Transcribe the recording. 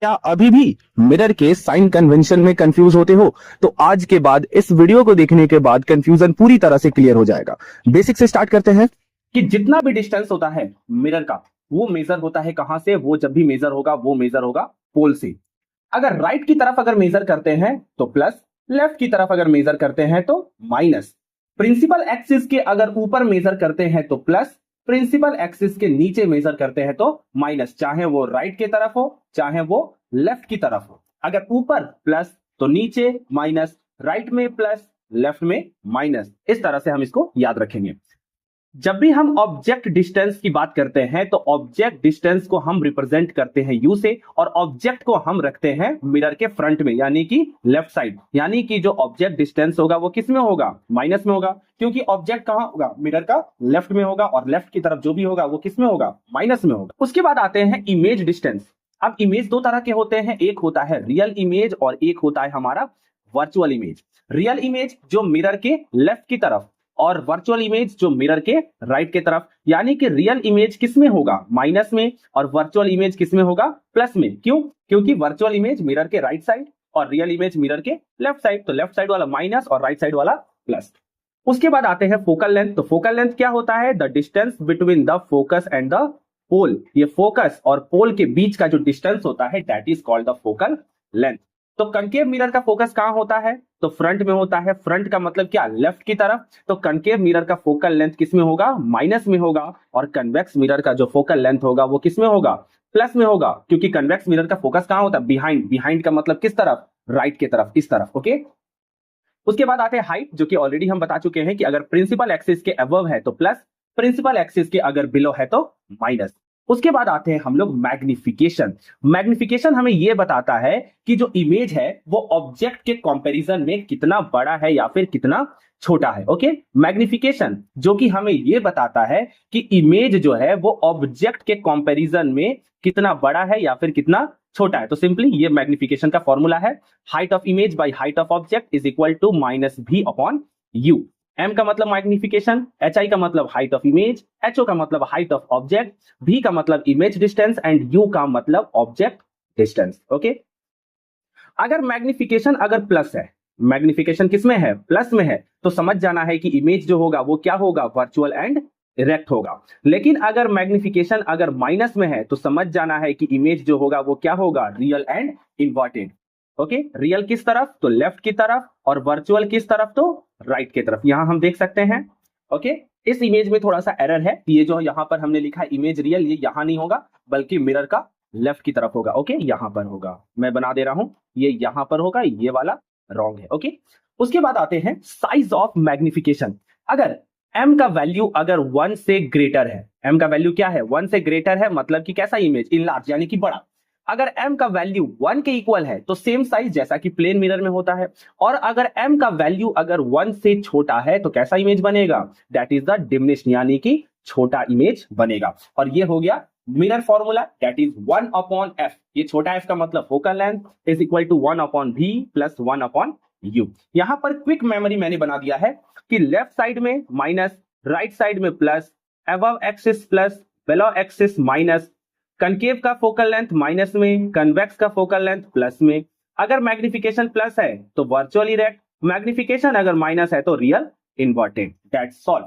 क्या अभी भी मिरर के साइन कन्वेंशन में कंफ्यूज होते हो? तो आज के बाद इस वीडियो को देखने के बाद कंफ्यूजन पूरी तरह से क्लियर हो जाएगा। बेसिक से स्टार्ट करते हैं कि जितना भी डिस्टेंस होता है मिरर का, वो मेजर होता है कहां से? वो जब भी मेजर होगा वो मेजर होगा पोल से। अगर राइट की तरफ अगर मेजर करते हैं तो प्लस, लेफ्ट की तरफ अगर मेजर करते हैं तो माइनस। प्रिंसिपल एक्सिस के अगर ऊपर मेजर करते हैं तो प्लस, प्रिंसिपल एक्सिस के नीचे मेजर करते हैं तो माइनस। चाहे वो राइट की तरफ हो चाहे वो लेफ्ट की तरफ हो, अगर ऊपर प्लस तो नीचे माइनस, राइट में प्लस लेफ्ट में माइनस। इस तरह से हम इसको याद रखेंगे। जब भी हम ऑब्जेक्ट डिस्टेंस की बात करते हैं तो ऑब्जेक्ट डिस्टेंस को हम रिप्रेजेंट करते हैं यू से, और ऑब्जेक्ट को हम रखते हैं मिरर के फ्रंट में यानी कि लेफ्ट साइड। यानी कि जो ऑब्जेक्ट डिस्टेंस होगा वो किस में होगा? माइनस में होगा, क्योंकि ऑब्जेक्ट कहां होगा? मिरर का लेफ्ट में होगा, और लेफ्ट की तरफ जो भी होगा वो किस में होगा? माइनस में होगा। उसके बाद आते हैं इमेज डिस्टेंस। अब इमेज दो तरह के होते हैं, एक होता है रियल इमेज और एक होता है हमारा वर्चुअल इमेज। रियल इमेज जो मिरर के लेफ्ट की तरफ, और वर्चुअल इमेज जो मिरर के राइट के तरफ। यानी कि रियल इमेज किस में होगा? माइनस में, और वर्चुअल इमेज किस में होगा? प्लस में। क्यों? क्योंकि वर्चुअल इमेज मिरर के राइट साइड और रियल इमेज मिरर के लेफ्ट साइड, तो लेफ्ट साइड वाला माइनस और राइट साइड वाला प्लस। उसके बाद आते हैं फोकल लेंथ। तो फोकल लेंथ क्या होता है? The distance between the focus and the pole. ये फोकस और पोल के बीच का जो डिस्टेंस होता है that is called the focal length. तो कंकेव मिरर का फोकस कहां होता है? तो फ्रंट में होता है। फ्रंट का मतलब क्या? लेफ्ट की तरफ। तो कंकेव मिरर का फोकल लेंथ किस में होगा? माइनस में होगा। और कन्वेक्स मिरर का जो फोकल लेंथ होगा वो किस में होगा? प्लस में होगा, क्योंकि कन्वेक्स मिरर का फोकस कहां होता है? बिहाइंड। बिहाइंड का मतलब किस तरफ? राइट की तरफ, इस तरफ। ओके। उसके बाद आते हैं हाइट, जो कि ऑलरेडी हम बता चुके हैं कि अगर प्रिंसिपल एक्सिस के अबव है तो प्लस, प्रिंसिपल एक्सिस के अगर बिलो है तो माइनस। उसके बाद आते हैं हम लोग मैग्निफिकेशन। मैग्निफिकेशन हमें यह बताता है कि जो इमेज है वो ऑब्जेक्ट के कंपैरिजन में कितना बड़ा है या फिर कितना छोटा है। ओके। मैग्निफिकेशन जो कि हमें यह बताता है कि इमेज जो है वो ऑब्जेक्ट के कंपैरिजन में कितना बड़ा है या फिर कितना छोटा है। तो सिंपली ये मैग्निफिकेशन का फॉर्मूला है, height of image by height of object is equal to minus V upon U. M का मतलब मैग्निफिकेशन, एच आई का मतलब height of image, H O का मतलब हाइट ऑफ ऑब्जेक्ट, भी का मतलब इमेज डिस्टेंस एंड यू का मतलब ऑब्जेक्ट डिस्टेंस। ओके। अगर मैग्निफिकेशन अगर प्लस है, मैग्निफिकेशन किस में है? प्लस में है, तो समझ जाना है कि इमेज जो होगा वो क्या होगा? वर्चुअल एंड इरेक्ट होगा। लेकिन अगर मैग्निफिकेशन अगर माइनस में है तो समझ जाना है कि इमेज जो होगा वो क्या होगा? Real and inverted. Okay. Real किस तरफ? तो लेफ्ट की तरफ, और वर्चुअल किस तरफ? तो राइट की तरफ। यहां हम देख सकते हैं। ओके। इस इमेज में थोड़ा सा एरर है, ये जो यहां पर हमने लिखा है इमेज रियल, ये यहां नहीं होगा बल्कि मिरर का लेफ्ट की तरफ होगा। ओके। यहां पर होगा, मैं बना दे रहा हूं, ये यहां पर होगा, ये वाला रॉन्ग है। ओके। उसके बाद आते हैं साइज ऑफ मैग्निफिकेशन। अगर m का वैल्यू अगर 1 से ग्रेटर है, m का वैल्यू क्या है? 1 से ग्रेटर है, मतलब कि कैसा इमेज? इनलार्ज यानी कि बड़ा। अगर m का वैल्यू 1 के इक्वल है तो सेम साइज जैसा कि प्लेन मिरर में होता है। और अगर m का वैल्यू अगर 1 से छोटा है तो कैसा इमेज बनेगा? दैट इज द डिमिनिश्ड यानी कि छोटा इमेज बनेगा। और ये हो गया mirror formula, that is 1 upon f। ये छोटा f का मतलब focal length is equal to 1 अपॉन v प्लस 1 अपॉन यू। यहां पर क्विक मेमोरी मैंने बना दिया है कि लेफ्ट साइड में माइनस, राइट साइड में plus, above axis plus, below axis minus, concave का फोकल लेंथ माइनस में, कन्वेक्स का फोकल लेंथ प्लस में। अगर मैग्निफिकेशन प्लस है तो वर्चुअल इरेक्ट, मैग्निफिकेशन अगर माइनस है तो रियल इन्वर्टेड। That's all.